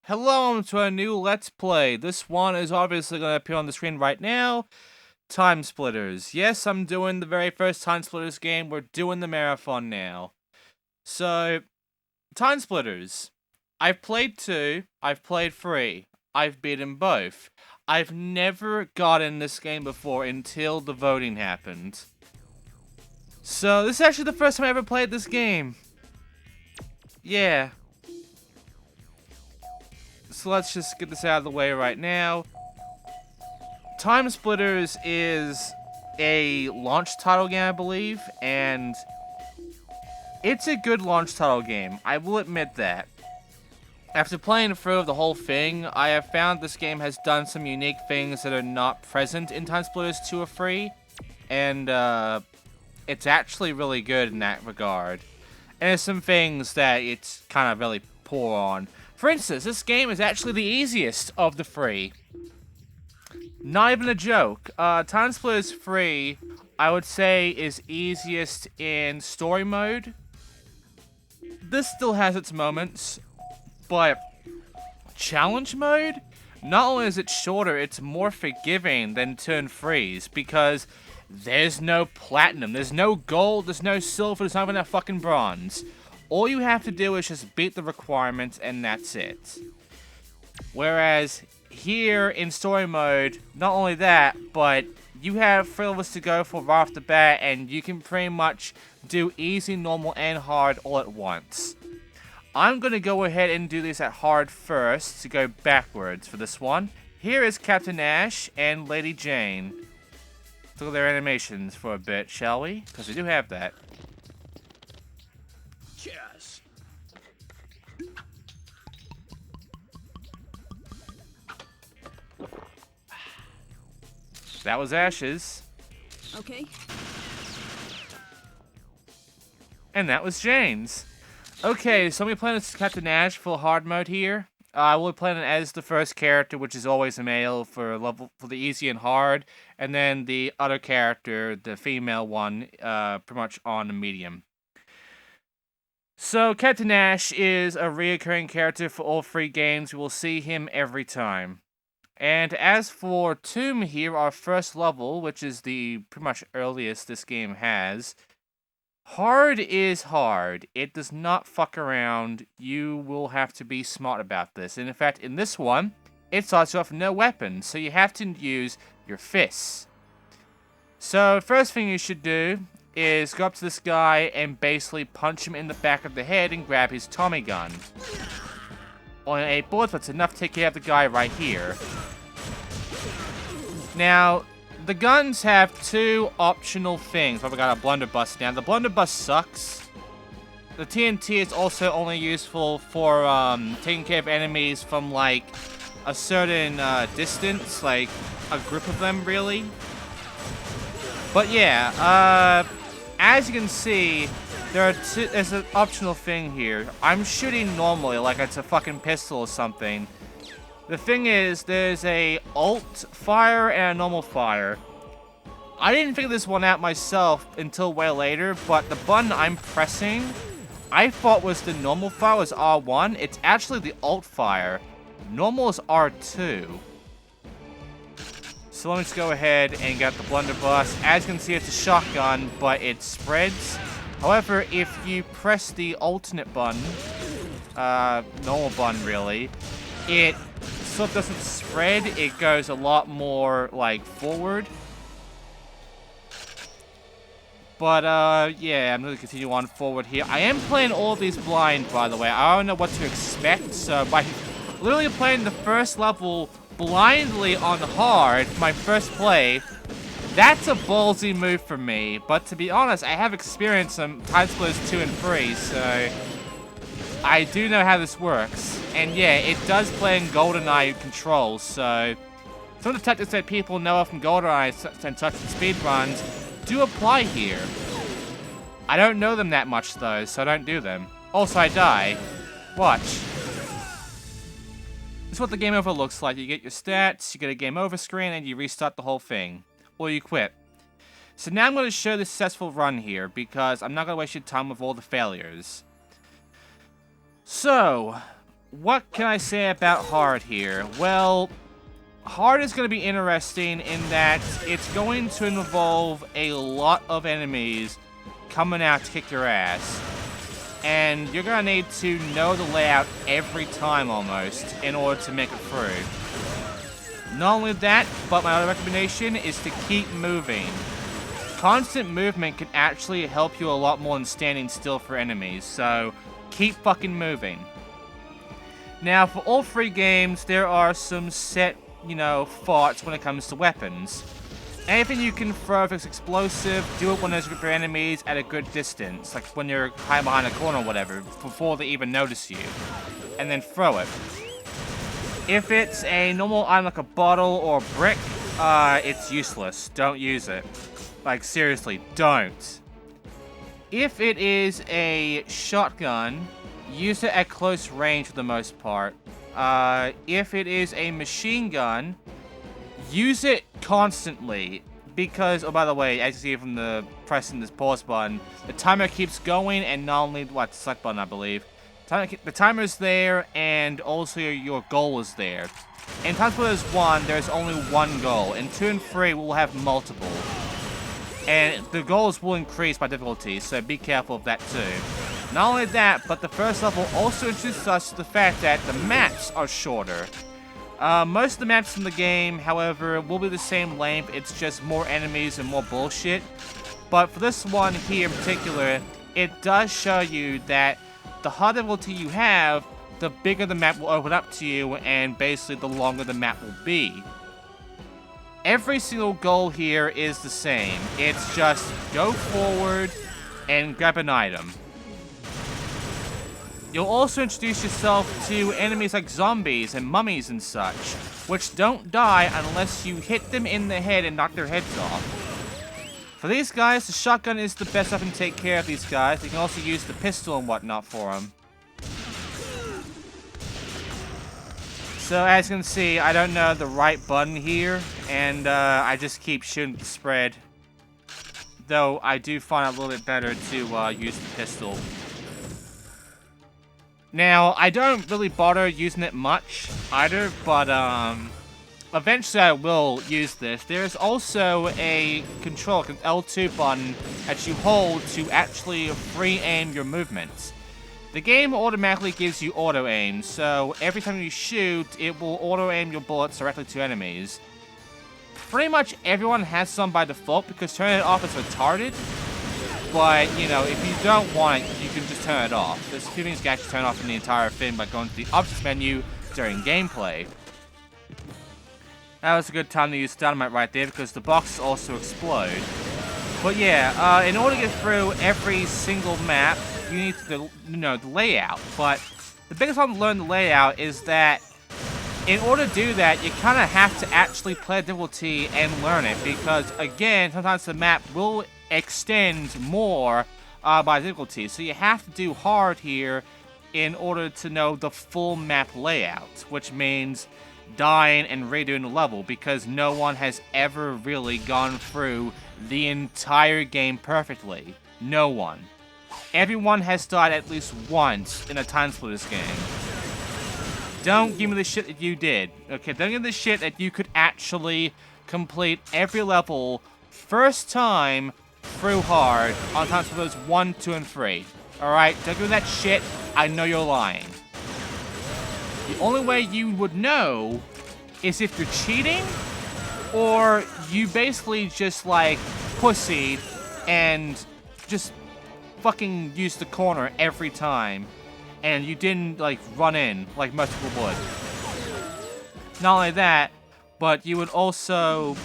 Hello to a new Let's Play. This one is obviously going to appear on the screen right now. TimeSplitters. Yes, I'm doing the very first TimeSplitters game. We're doing the marathon now. So, TimeSplitters. I've played 2. I've played 3. I've beaten both. I've never gotten this game before until the voting happened. So, this is actually the first time I ever played this game. Yeah. So let's just get this out of the way right now. TimeSplitters is a launch title game, I believe, and it's a good launch title game. I will admit that. After playing through the whole thing, I have found this game has done some unique things that are not present in TimeSplitters 2 or 3, and it's actually really good in that regard. And there's some things that it's kind of really poor on. For instance, this game is actually the easiest of the 3. Not even a joke. TimeSplitters 3, I would say, is easiest in story mode. This still has its moments, but challenge mode? Not only is it shorter, it's more forgiving than turn 3's, because there's no platinum, there's no gold, there's no silver, there's not even a fucking bronze. All you have to do is just beat the requirements, and that's it. Whereas here in story mode, not only that, but you have 3 levels to go for right off the bat, and you can pretty much do easy, normal, and hard all at once. I'm going to go ahead and do this at hard first to go backwards for this one. Here is Captain Ash and Lady Jayne. Let's look at their animations for a bit, shall we? Because we do have that. Yes. That was Ash's. Okay. And that was Jayne's. Okay, so I'm playing as Captain Ash for hard mode here. I will be playing as the first character, which is always a male for the easy and hard, and then the other character, the female one, pretty much on the medium. So Captain Ash is a reoccurring character for all 3 games. We will see him every time. And as for Tomb here, our first level, which is the pretty much earliest this game has, hard is hard. It does not fuck around. You will have to be smart about this. And in fact, in this one, it starts off with no weapons, so you have to use your fists. So first thing you should do is go up to this guy and basically punch him in the back of the head and grab his Tommy gun. Only 8 bullets, but it's enough to take care of the guy right here. Now, the guns have 2 optional things. Well, we got a blunderbuss now. The blunderbuss sucks. The TNT is also only useful for taking care of enemies from like a certain distance, like a group of them, really. But yeah, as you can see, there's an optional thing here. I'm shooting normally, like it's a fucking pistol or something. The thing is, there's a alt fire and a normal fire. I didn't figure this one out myself until way later, but the button I'm pressing, I thought was the normal fire was R1. It's actually the alt fire. Normal is R2. So let me just go ahead and get the blunderbuss. As you can see, it's a shotgun, but it spreads. However, if you press the alternate button, normal button really, it sort of doesn't spread. It goes a lot more like forward. But yeah, I'm going to continue on forward here. I am playing all of these blind, by the way. I don't know what to expect, so by literally playing the first level blindly on hard, my first play, that's a ballsy move for me. But to be honest, I have experienced some TimeSplitters 2 and 3, so I do know how this works. And yeah, it does play in GoldenEye controls, so some of the tactics that people know from GoldenEye and such speedruns do apply here. I don't know them that much though, so I don't do them. Also, I die. Watch. This is what the game over looks like. You get your stats, you get a game over screen, and you restart the whole thing. Or you quit. So now I'm going to show the successful run here, because I'm not going to waste your time with all the failures. So, what can I say about hard here? Well, hard is going to be interesting in that it's going to involve a lot of enemies coming out to kick your ass. And you're going to need to know the layout every time almost in order to make it through. Not only that, but my other recommendation is to keep moving. Constant movement can actually help you a lot more than standing still for enemies, so keep fucking moving. Now, for all 3 games, there are some set, thoughts when it comes to weapons. Anything you can throw if it's explosive, do it when there's your enemies at a good distance, like when you're hiding behind a corner or whatever, before they even notice you, and then throw it. If it's a normal item like a bottle or a brick, it's useless. Don't use it. Like, seriously, don't. If it is a shotgun, use it at close range for the most part. If it is a machine gun, use it constantly. Because, oh, by the way, as you see from the pressing this pause button, the timer keeps going, and not only, the select button, I believe. The timer's there, and also your goal is there. In TimeSplitters 1, there's only one goal. In 2 and 3, we'll have multiple. And the goals will increase by difficulty, so be careful of that too. Not only that, but the first level also introduces us to the fact that the maps are shorter. Most of the maps in the game, however, will be the same length, it's just more enemies and more bullshit. But for this one here in particular, it does show you that the harder difficulty you have, the bigger the map will open up to you, and basically the longer the map will be. Every single goal here is the same. It's just go forward and grab an item. You'll also introduce yourself to enemies like zombies and mummies and such, which don't die unless you hit them in the head and knock their heads off. For these guys, the shotgun is the best weapon to take care of these guys. You can also use the pistol and whatnot for them. So as you can see, I don't know the right button here, and I just keep shooting the spread. Though I do find it a little bit better to use the pistol. Now, I don't really bother using it much either, but eventually I will use this. There's also a control, an L2 button that you hold to actually free aim your movements. The game automatically gives you auto aim, so every time you shoot, it will auto aim your bullets directly to enemies. Pretty much everyone has some by default because turning it off is retarded. But, if you don't want it, you can just turn it off. There's a few things you can actually turn off in the entire thing by going to the options menu during gameplay. That was a good time to use dynamite right there because the boxes also explode. But yeah, in order to get through every single map, you need to know the layout. But the biggest problem to learn the layout is that in order to do that, you kind of have to actually play difficulty and learn it. Because, again, sometimes the map will extend more by difficulty. So you have to do hard here in order to know the full map layout. Which means dying and redoing the level. Because no one has ever really gone through the entire game perfectly. No one. Everyone has died at least once in a TimeSplitters game. Don't give me the shit that you did. Okay, don't give me the shit that you could actually complete every level first time through hard on TimeSplitters 1, 2, and 3. Alright, don't give me that shit. I know you're lying. The only way you would know is if you're cheating or you basically just like pussied and just fucking use the corner every time, and you didn't like run in like most people would. Not only that, but you would also,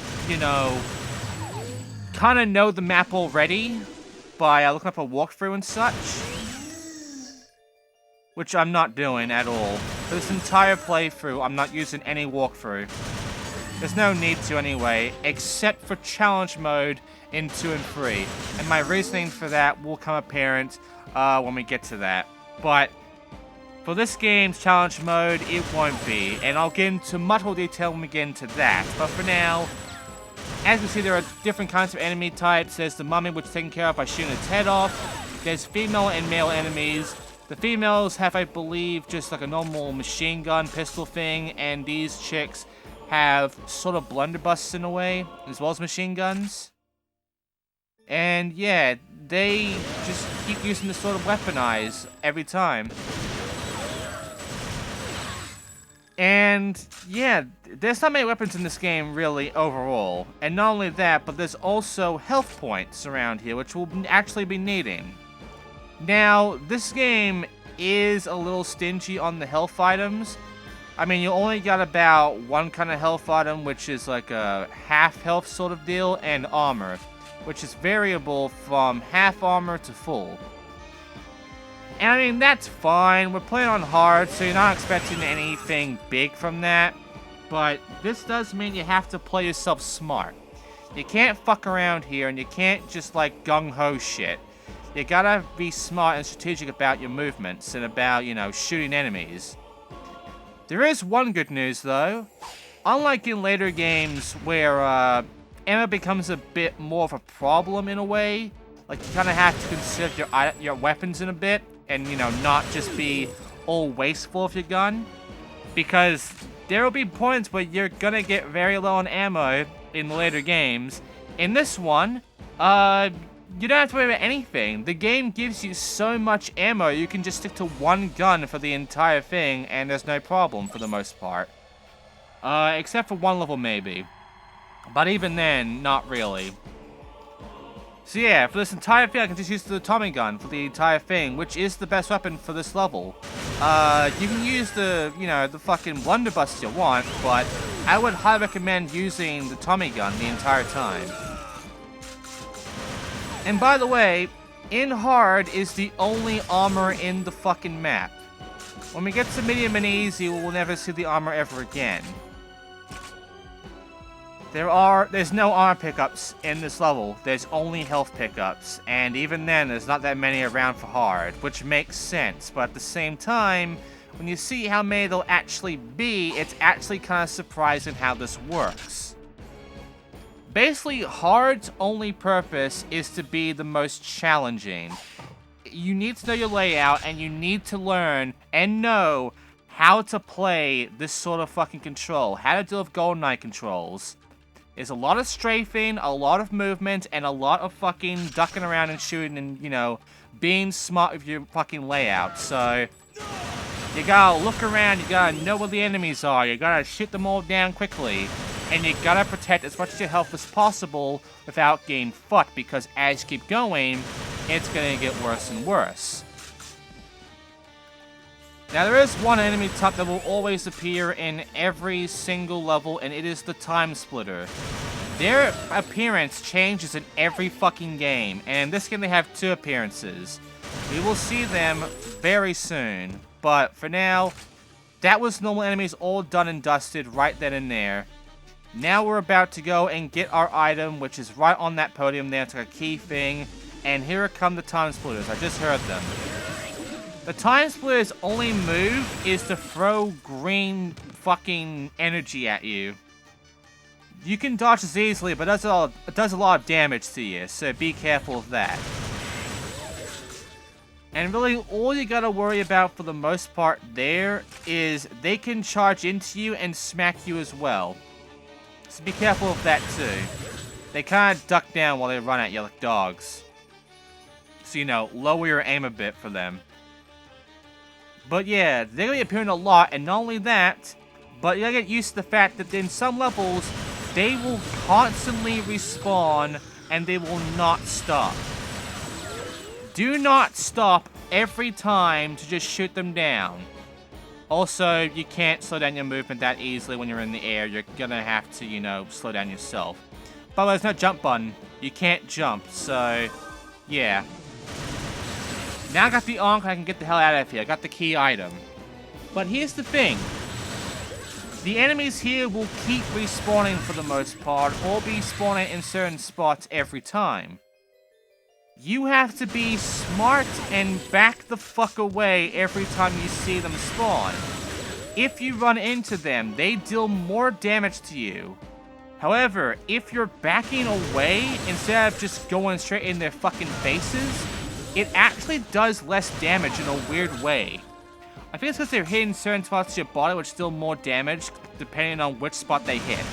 kind of know the map already by looking up a walkthrough and such, which I'm not doing at all. For this entire playthrough, I'm not using any walkthrough. There's no need to anyway, except for challenge mode in 2 and 3. And my reasoning for that will come apparent when we get to that. But for this game's challenge mode, it won't be. And I'll get into much more detail when we get into that. But for now, as you see, there are different kinds of enemy types. There's the mummy, which is taken care of by shooting its head off. There's female and male enemies. The females have, I believe, just like a normal machine gun pistol thing, and these chicks have sort of blunderbusses in a way, as well as machine guns. And yeah, they just keep using this sort of weaponize every time. And yeah, there's not many weapons in this game really overall. And not only that, but there's also health points around here, which we'll actually be needing. Now, this game is a little stingy on the health items. I mean, you only got about one kind of health item, which is like a half health sort of deal, and armor, which is variable from half armor to full. And I mean, that's fine. We're playing on hard, so you're not expecting anything big from that. But this does mean you have to play yourself smart. You can't fuck around here, and you can't just like gung-ho shit. You gotta be smart and strategic about your movements and about, you know, shooting enemies. There is one good news, though. Unlike in later games where ammo becomes a bit more of a problem in a way, like you kind of have to consider your weapons in a bit and, you know, not just be all wasteful of your gun. Because there will be points where you're gonna get very low on ammo in later games. In this one, you don't have to worry about anything. The game gives you so much ammo, you can just stick to one gun for the entire thing, and there's no problem for the most part. Except for one level maybe. But even then, not really. So yeah, for this entire thing, I can just use the Tommy gun for the entire thing, which is the best weapon for this level. You can use the, you know, the fucking blunderbuss you want, but I would highly recommend using the Tommy gun the entire time. And by the way, in hard is the only armor in the fucking map. When we get to medium and easy, we'll never see the armor ever again. There's no armor pickups in this level. There's only health pickups. And even then, there's not that many around for hard, which makes sense. But at the same time, when you see how many there'll actually be, it's actually kind of surprising how this works. Basically, hard's only purpose is to be the most challenging. You need to know your layout, and you need to learn and know how to play this sort of fucking control. How to deal with GoldenEye controls. There's a lot of strafing, a lot of movement, and a lot of fucking ducking around and shooting and, you know, being smart with your fucking layout. So, you gotta look around, you gotta know where the enemies are, you gotta shoot them all down quickly. And you gotta protect as much of your health as possible without getting fucked, because as you keep going, it's gonna get worse and worse. Now there is one enemy type that will always appear in every single level, and it is the TimeSplitter. Their appearance changes in every fucking game, and in this game they have 2 appearances. We will see them very soon, but for now, that was normal enemies all done and dusted right then and there. Now we're about to go and get our item, which is right on that podium there. It's like a key thing. And here come the TimeSplitters. I just heard them. The TimeSplitters' only move is to throw green fucking energy at you. You can dodge this easily, but it does a lot of damage to you, so be careful of that. And really, all you gotta worry about for the most part there is they can charge into you and smack you as well. So be careful of that too. They kind of duck down while they run at you like dogs. So, you know, lower your aim a bit for them. But yeah, they're going to be appearing a lot, and not only that, but you gotta get used to the fact that in some levels, they will constantly respawn, and they will not stop. Do not stop every time to just shoot them down. Also, you can't slow down your movement that easily when you're in the air. You're gonna have to, you know, slow down yourself. But there's no jump button. You can't jump, so yeah. Now I got the Ankh, I can get the hell out of here. I got the key item. But here's the thing. The enemies here will keep respawning for the most part, or be spawning in certain spots every time. You have to be smart and back the fuck away every time you see them spawn. If you run into them, they deal more damage to you. However, if you're backing away instead of just going straight in their fucking faces, it actually does less damage in a weird way. I think it's because they're hitting certain spots of your body which deal more damage depending on which spot they hit.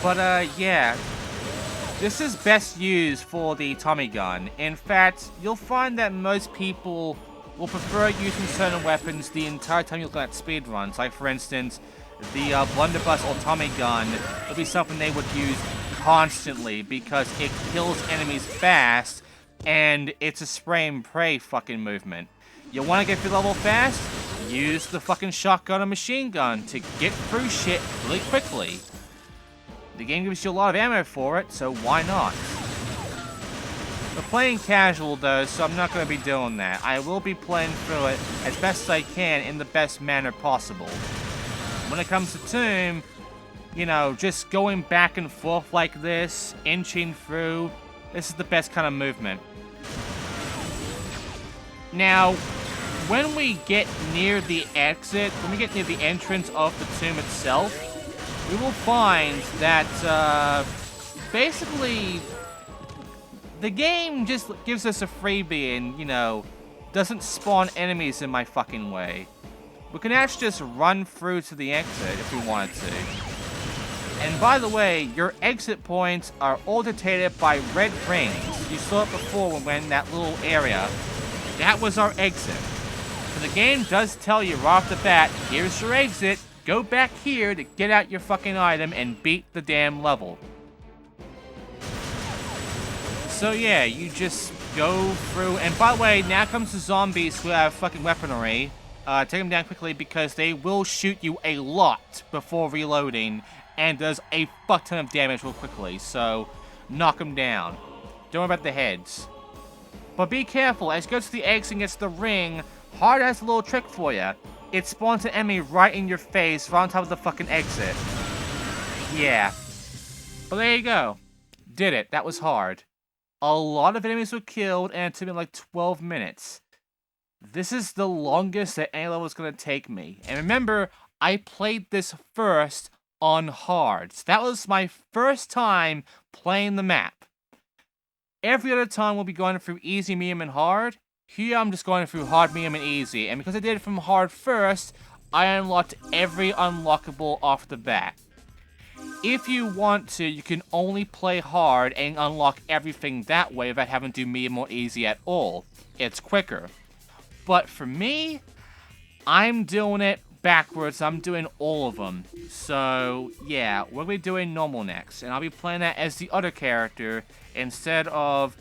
But yeah. This is best used for the Tommy gun. In fact, you'll find that most people will prefer using certain weapons the entire time you're looking at speedruns. Like, for instance, the blunderbuss or Tommy gun would be something they would use constantly because it kills enemies fast and it's a spray and pray fucking movement. You want to get through level fast? Use the fucking shotgun or machine gun to get through shit really quickly. The game gives you a lot of ammo for it, so why not? We're playing casual though, so I'm not going to be doing that. I will be playing through it as best as I can in the best manner possible. When it comes to Tomb, you know, just going back and forth like this, inching through, this is the best kind of movement. Now, when we get near the exit, when we get near the entrance of the tomb itself, we will find that, basically, the game just gives us a freebie and, you know, doesn't spawn enemies in my fucking way. We can actually just run through to the exit if we wanted to. And by the way, your exit points are all dictated by red rings. You saw it before when we went in that little area. That was our exit. So the game does tell you right off the bat, here's your exit. Go back here to get out your fucking item and beat the damn level. So yeah, you just go through, and by the way, now comes the zombies who have fucking weaponry. Take them down quickly because they will shoot you a lot before reloading and does a fuck ton of damage real quickly, so knock them down. Don't worry about the heads. But be careful, as you go to the exit and gets the ring, Hard has a little trick for you. It spawns an enemy right in your face, right on top of the fucking exit. Yeah. But there you go. Did it. That was hard. A lot of enemies were killed, and it took me like 12 minutes. This is the longest that any level is going to take me. And remember, I played this first on hard. So that was my first time playing the map. Every other time we'll be going through easy, medium, and hard. Here I'm just going through hard, medium, and easy. And because I did it from hard first, I unlocked every unlockable off the bat. If you want to, you can only play hard and unlock everything that way without having to do medium or easy at all. It's quicker. But for me, I'm doing it backwards. I'm doing all of them. So, yeah, we'll be doing normal next. And I'll be playing that as the other character instead of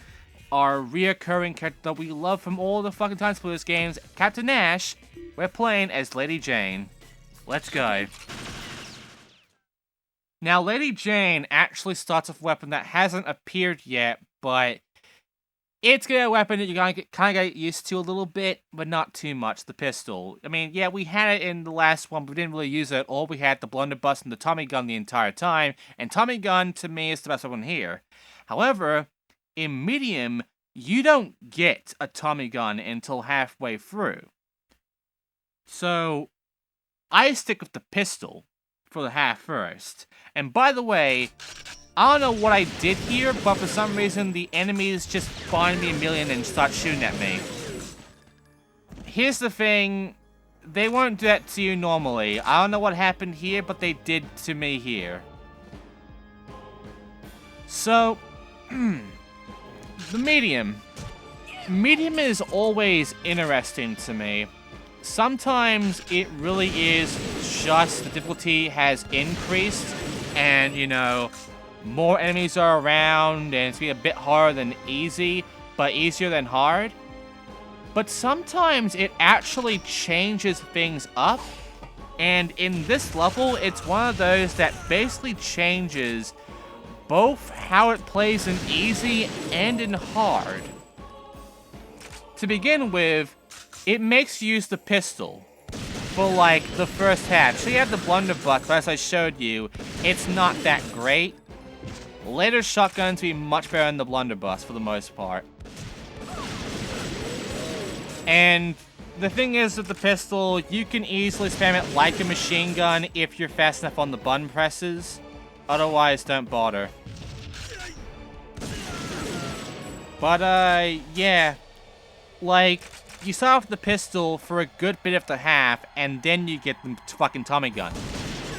our reoccurring character that we love from all the fucking TimeSplitters games, Captain Nash. We're playing as Lady Jayne. Let's go. Now, Lady Jayne actually starts with a weapon that hasn't appeared yet, but it's gonna be a weapon that you're gonna kind of get used to a little bit, but not too much, the pistol. I mean, yeah, we had it in the last one, but we didn't really use it at all. We had the blunderbuss and the Tommy gun the entire time, and Tommy gun, to me, is the best weapon here. However, in medium, you don't get a Tommy gun until halfway through. So, I stick with the pistol for the half first. And by the way, I don't know what I did here, but for some reason the enemies just find me a million and start shooting at me. Here's the thing, they won't do that to you normally. I don't know what happened here, but they did to me here. So, the medium. Medium is always interesting to me. Sometimes it really is just the difficulty has increased and, you know, more enemies are around and it's being a bit harder than easy, but easier than hard. But sometimes it actually changes things up, and in this level, it's one of those that basically changes both how it plays in easy and in hard. To begin with, it makes you use the pistol for, like, the first half. So you have the blunderbuss, but as I showed you, it's not that great. Later shotguns be much better than the blunderbuss for the most part. And the thing is with the pistol, you can easily spam it like a machine gun if you're fast enough on the button presses. Otherwise, don't bother. But, yeah. Like, you start off with the pistol for a good bit of the half, and then you get the fucking Tommy gun.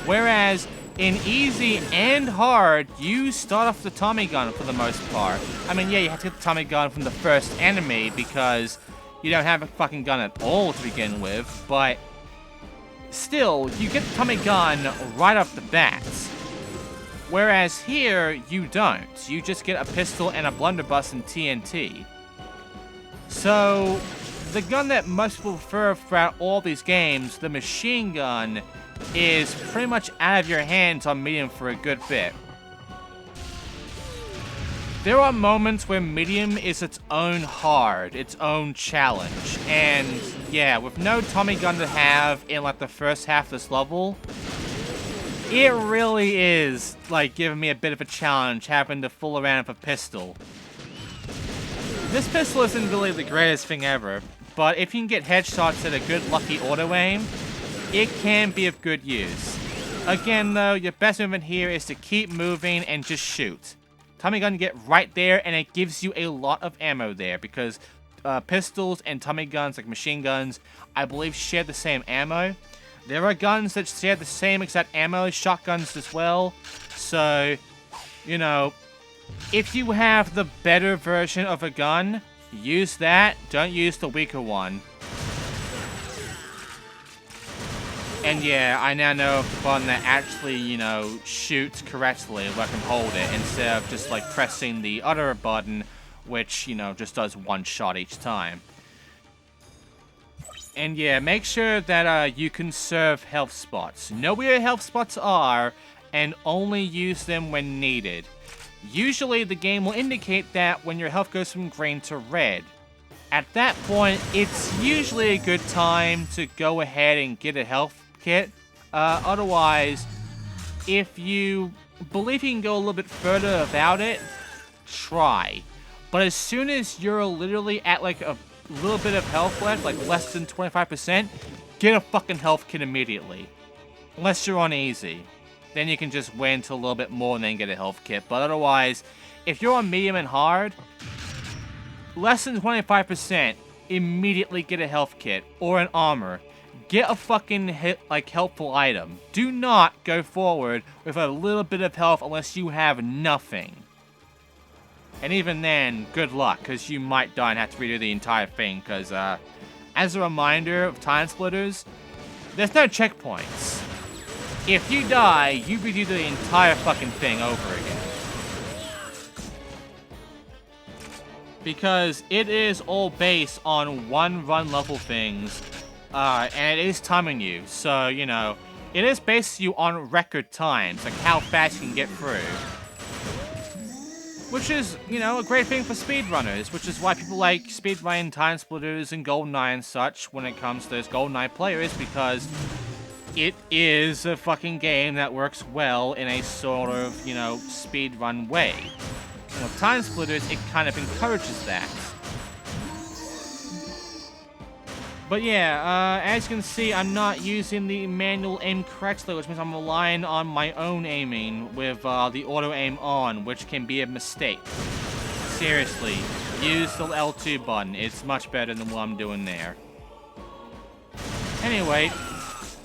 Whereas, in easy and hard, you start off the Tommy gun for the most part. I mean, yeah, you have to get the Tommy gun from the first enemy because you don't have a fucking gun at all to begin with, but still, you get the Tommy gun right off the bat. Whereas here, you don't. You just get a pistol and a blunderbuss and TNT. So, the gun that most people prefer throughout all these games, the machine gun, is pretty much out of your hands on medium for a good bit. There are moments where medium is its own hard, its own challenge, and yeah, with no Tommy gun to have in like the first half of this level, it really is like giving me a bit of a challenge having to fool around with a pistol. This pistol isn't really the greatest thing ever, but if you can get headshots at a good lucky auto aim, it can be of good use. Again though, your best movement here is to keep moving and just shoot. Tommy gun, you get right there, and it gives you a lot of ammo there, because pistols and Tommy guns, like machine guns, I believe share the same ammo. There are guns that share the same exact ammo, shotguns as well, so, you know, if you have the better version of a gun, use that, don't use the weaker one. And yeah, I now know of one that actually, you know, shoots correctly, where I can hold it, instead of just, like, pressing the other button, which, you know, just does one shot each time. And yeah, make sure that you conserve health spots. Know where your health spots are, and only use them when needed. Usually, the game will indicate that when your health goes from green to red. At that point, it's usually a good time to go ahead and get a health kit. Otherwise, if you believe you can go a little bit further about it, try. But as soon as you're literally at like a little bit of health left, like less than 25%, get a fucking health kit immediately. Unless you're on easy. Then you can just wait until a little bit more and then get a health kit. But otherwise, if you're on medium and hard, less than 25%, immediately get a health kit or an armor. Get a fucking helpful item. Do not go forward with a little bit of health unless you have nothing. And even then, good luck, because you might die and have to redo the entire thing, because, as a reminder of TimeSplitters, there's no checkpoints. If you die, you redo the entire fucking thing over again. Because it is all based on one run level things, and it is timing you, so, you know, it is based you on record times, like how fast you can get through. Which is, you know, a great thing for speedrunners, which is why people like speedrunning TimeSplitters and GoldenEye and such when it comes to those GoldenEye players, because it is a fucking game that works well in a sort of, you know, speedrun way. And with TimeSplitters, it kind of encourages that. But yeah, as you can see, I'm not using the manual aim correctly, which means I'm relying on my own aiming with the auto aim on, which can be a mistake. Seriously, use the L2 button. It's much better than what I'm doing there. Anyway,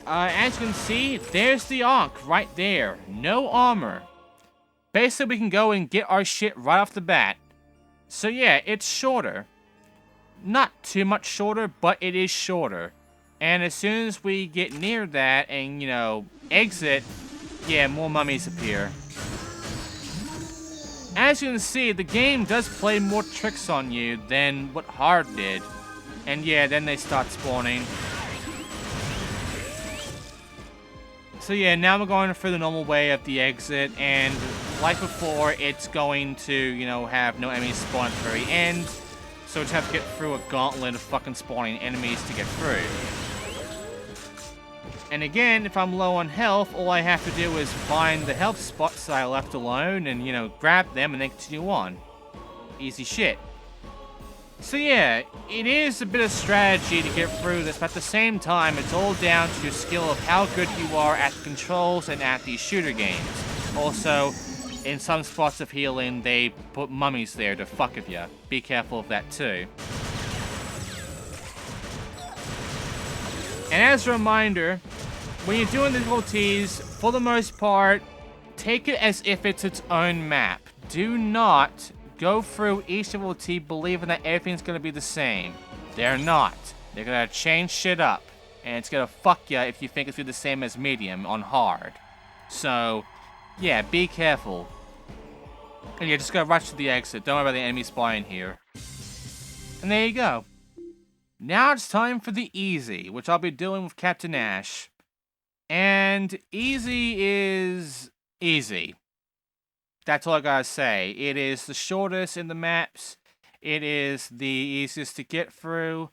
as you can see, there's the Ankh right there. No armor. Basically, we can go and get our shit right off the bat. So yeah, it's shorter. Not too much shorter, but it is shorter. And as soon as we get near that and, you know, exit, yeah, more mummies appear. As you can see, the game does play more tricks on you than what hard did. And yeah, then they start spawning. So yeah, now we're going through the normal way of the exit, and like before, it's going to, you know, have no enemies spawn at the very end. So we just have to get through a gauntlet of fucking spawning enemies to get through. And again, if I'm low on health, all I have to do is find the health spots that I left alone and, you know, grab them and then continue on. Easy shit. So yeah, it is a bit of strategy to get through this, but at the same time, it's all down to your skill of how good you are at the controls and at these shooter games. Also, in some spots of healing, they put mummies there to fuck with you. Be careful of that too. And as a reminder, when you're doing the difficulties, for the most part, take it as if it's its own map. Do not go through each difficulty believing that everything's going to be the same. They're not. They're going to change shit up. And it's going to fuck you if you think it's going to be the same as medium on hard. So, yeah, be careful. And you're just going to rush to the exit. Don't worry about the enemy spawning here. And there you go. Now it's time for the easy, which I'll be doing with Captain Ash. And easy is easy. That's all I gotta say. It is the shortest in the maps. It is the easiest to get through.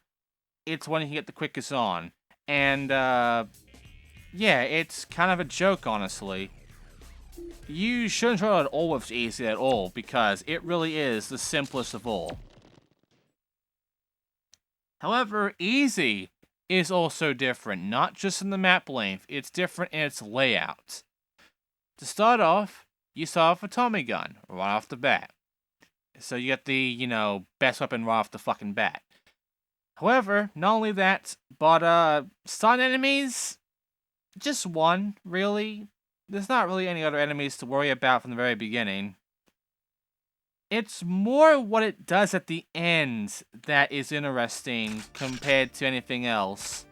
It's one you can get the quickest on. And, yeah, it's kind of a joke, honestly. You shouldn't try it all with easy at all, because it really is the simplest of all. However, easy is also different, not just in the map length, it's different in its layout. To start off, you start off with a Tommy gun, right off the bat. So you get the, best weapon right off the fucking bat. However, not only that, but, stun enemies, just one, really. There's not really any other enemies to worry about from the very beginning. It's more what it does at the end that is interesting compared to anything else.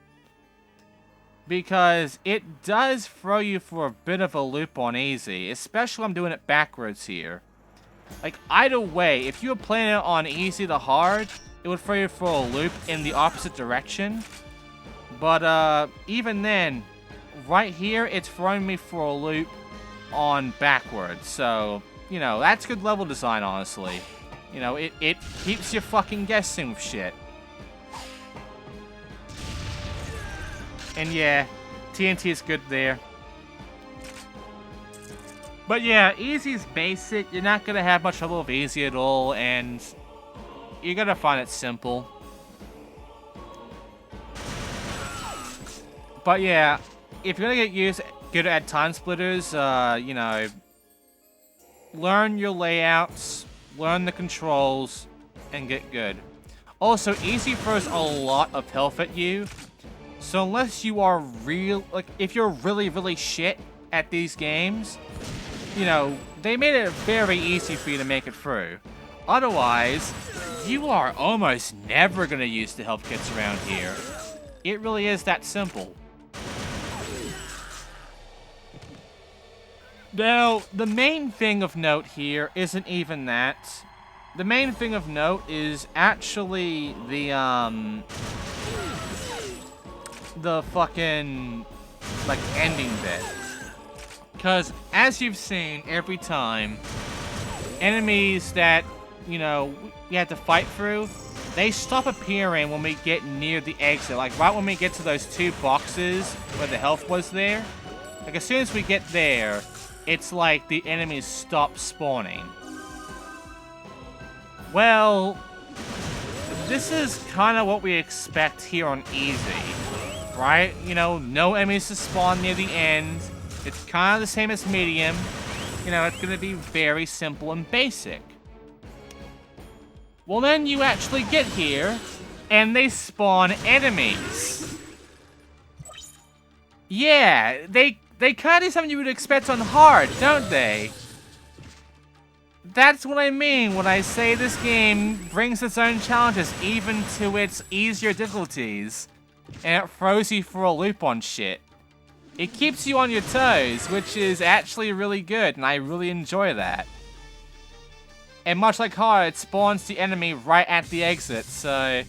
Because it does throw you for a bit of a loop on easy, especially when I'm doing it backwards here. Like, either way, if you were playing it on easy to hard, it would throw you for a loop in the opposite direction. But, even then, right here, it's throwing me for a loop on backwards, so... that's good level design, honestly. It keeps you fucking guessing with shit. And yeah, TNT is good there. But yeah, easy is basic. You're not gonna have much trouble with easy at all, and you're gonna find it simple. But yeah, if you're gonna get good at TimeSplitters, learn your layouts, learn the controls, and get good. Also, easy throws a lot of health at you, so unless you are if you're really, really shit at these games, they made it very easy for you to make it through. Otherwise, you are almost never gonna use the health kits around here. It really is that simple. Now, the main thing of note here isn't even that. The main thing of note is actually the fucking, ending bit. Because, as you've seen every time, enemies that, we have to fight through, they stop appearing when we get near the exit. Like, right when we get to those two boxes where the health was there. Like, as soon as we get there, it's like the enemies stop spawning. Well, this is kind of what we expect here on easy, right? No enemies to spawn near the end. It's kind of the same as medium. It's going to be very simple and basic. Well, then you actually get here, and they spawn enemies. Yeah, they kind of do something you would expect on hard, don't they? That's what I mean when I say this game brings its own challenges even to its easier difficulties. And it throws you for a loop on shit. It keeps you on your toes, which is actually really good, and I really enjoy that. And much like hard, it spawns the enemy right at the exit, so...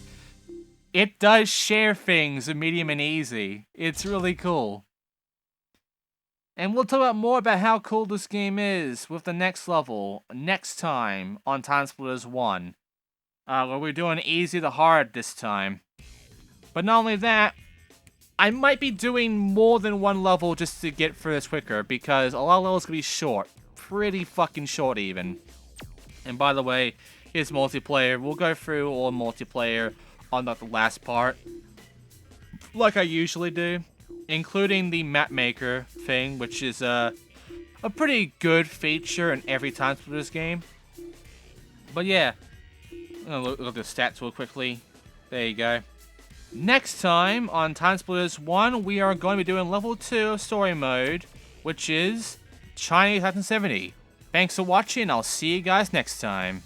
it does share things with medium and easy. It's really cool. And we'll talk more about how cool this game is with the next level, next time on TimeSplitters 1. Where we're doing easy to hard this time. But not only that, I might be doing more than one level just to get through this quicker, because a lot of levels can be short. Pretty fucking short even. And by the way, here's multiplayer. We'll go through all multiplayer on the last part, like I usually do. Including the map maker thing, which is a pretty good feature in every TimeSplitters game. But yeah, I'm gonna look at the stats real quickly. There you go. Next time on TimeSplitters 1, we are going to be doing level 2 of story mode, which is Chinese 1970. Thanks for watching, I'll see you guys next time.